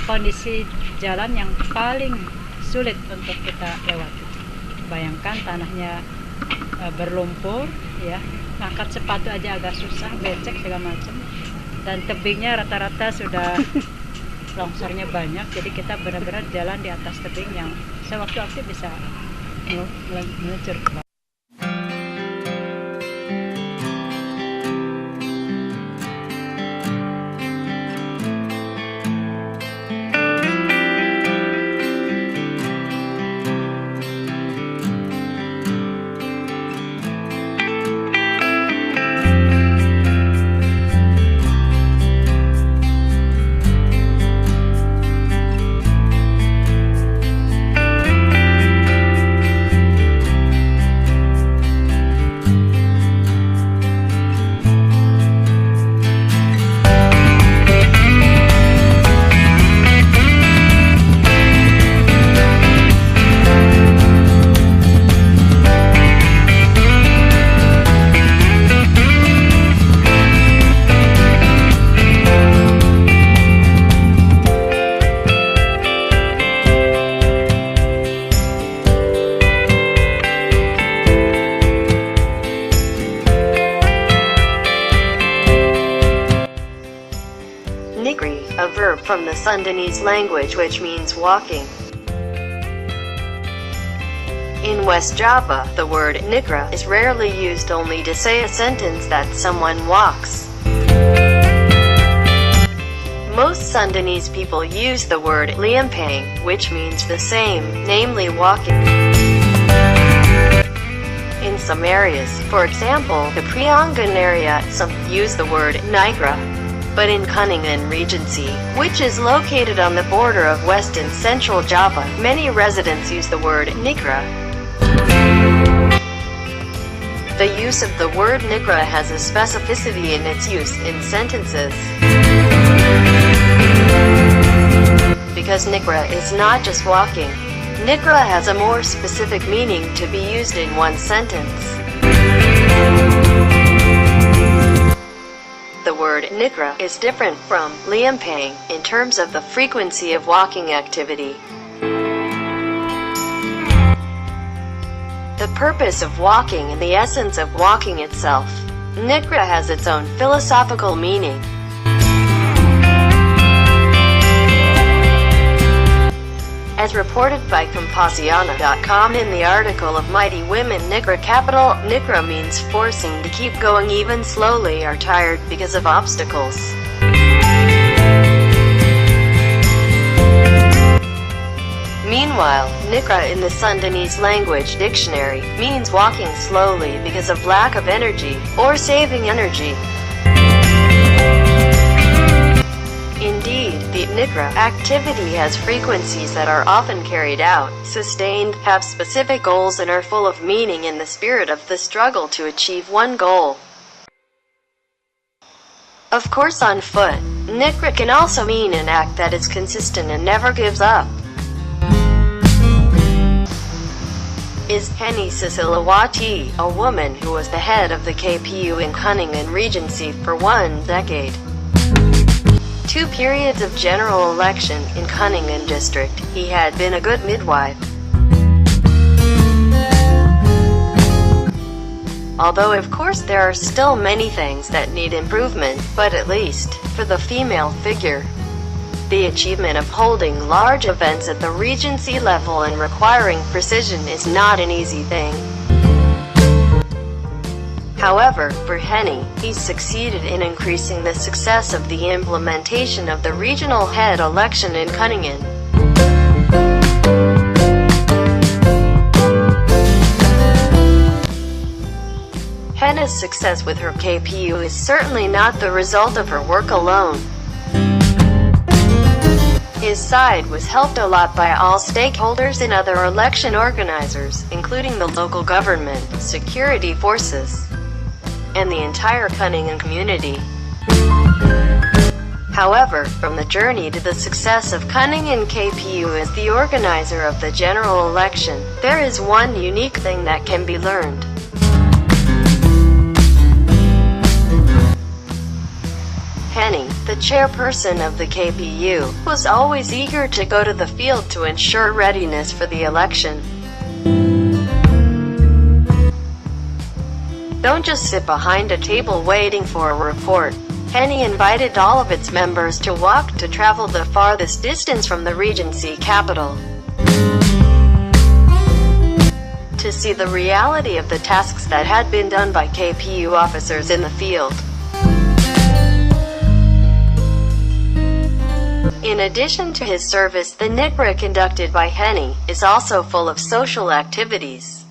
kondisi jalan yang paling sulit untuk kita lewati. Bayangkan tanahnya berlumpur, ya, ngangkat sepatu aja agak susah, becek segala macam, dan tebingnya rata-rata sudah longsornya banyak. Jadi kita benar-benar jalan di atas tebing yang sewaktu-waktu bisa meluncur ke bawah. Nyikreuh, a verb from the Sundanese language which means walking. In West Java, the word Nyikreuh is rarely used only to say a sentence that someone walks. Most Sundanese people use the word Leumpang, which means the same, namely walking. In some areas, for example the Priangan area, some use the word Nyikreuh. But in Kuningan Regency, which is located on the border of West and Central Java, many residents use the word Nyikreuh. The use of the word Nyikreuh has a specificity in its use in sentences. Because Nyikreuh is not just walking, Nyikreuh has a more specific meaning to be used in one sentence. The word Nyikreuh is different from Leumpang in terms of the frequency of walking activity. The purpose of walking and the essence of walking itself. Nyikreuh has its own philosophical meaning. As reported by Compasiana.com in the article of Mighty Women Nikreuh Capital, Nyikreuh means forcing to keep going even slowly or tired because of obstacles. Meanwhile, Nyikreuh in the Sundanese language dictionary means walking slowly because of lack of energy, or saving energy. Indeed, the Nyikreuh activity has frequencies that are often carried out, sustained, have specific goals and are full of meaning in the spirit of the struggle to achieve one goal. Of course on foot, Nyikreuh can also mean an act that is consistent and never gives up. Is Henny Sisilawati, a woman who was the head of the KPU in Kuningan Regency for 1 decade. 2 periods of general election in Kuningan District, he had been a good midwife. Although of course there are still many things that need improvement, but at least, for the female figure, the achievement of holding large events at the Regency level and requiring precision is not an easy thing. However, for Henny, he succeeded in increasing the success of the implementation of the regional head election in Kuningan. Henny's success with her KPU is certainly not the result of her work alone. His side was helped a lot by all stakeholders and other election organizers, including the local government, security forces, and the entire Kuningan community. However, from the journey to the success of Kuningan KPU as the organizer of the general election, there is one unique thing that can be learned. Henny the chairperson of the KPU, was always eager to go to the field to ensure readiness for the election. Don't just sit behind a table waiting for a report. Henny invited all of its members to walk to travel the farthest distance from the Regency capital, to see the reality of the tasks that had been done by KPU officers in the field. In addition to his service, the Nyikreuh conducted by Henny is also full of social activities.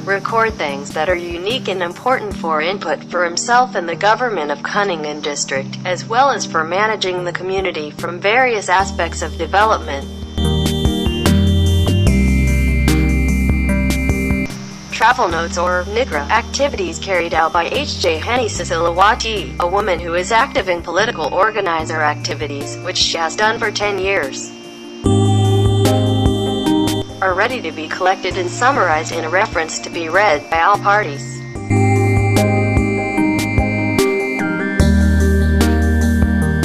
Record things that are unique and important for input for himself and the government of Kuningan District, as well as for managing the community from various aspects of development. Travel notes or Nyikreuh activities carried out by H.J. Henny Susilawati, a woman who is active in political organizer activities, which she has done for 10 years. Are ready to be collected and summarized in a reference to be read by all parties.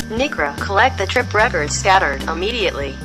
Nyikreuh collect the trip records scattered immediately.